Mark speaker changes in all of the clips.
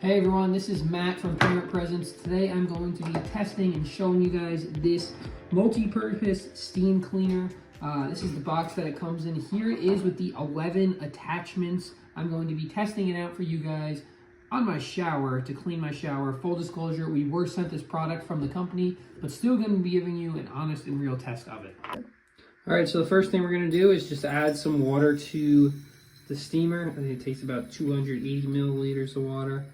Speaker 1: Hey everyone, this is Matt from Parent Presence. Today I'm going to be testing and showing you guys this multi-purpose steam cleaner. This is the box that it comes in. Here it is with the 11 attachments. I'm going to be testing it out for you guys on my shower to clean my shower. Full disclosure, we were sent this product from the company, but still going to be giving you an honest and real test of it. All right, so the first thing we're going to do is just add some water to the steamer. I think it takes about 280 milliliters of water.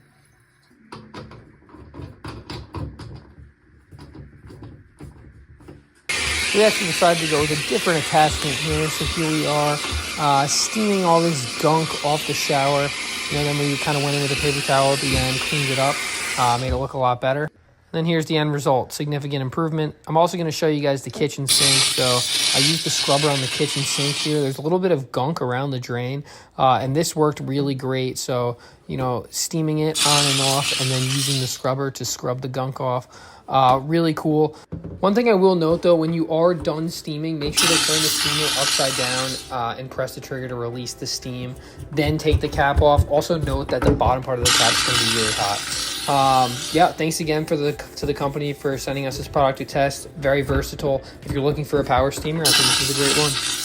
Speaker 1: We actually decided to go with a different attachment here. So here we are, steaming all this gunk off the shower. Then we kind of went in with a paper towel at the end, cleaned it up, made it look a lot better. Then here's the end result, significant improvement. I'm also going to show you guys the kitchen sink. So I used the scrubber on the kitchen sink here. There's a little bit of gunk around the drain, and this worked really great. So, steaming it on and off and then using the scrubber to scrub the gunk off, really cool. One thing I will note though, when you are done steaming, make sure to turn the steamer upside down and press the trigger to release the steam. Then take the cap off. Also note that the bottom part of the cap is going to be really hot. Yeah, thanks again to the company for sending us this product to test. Very versatile. If you're looking for a power steamer, I think this is a great one.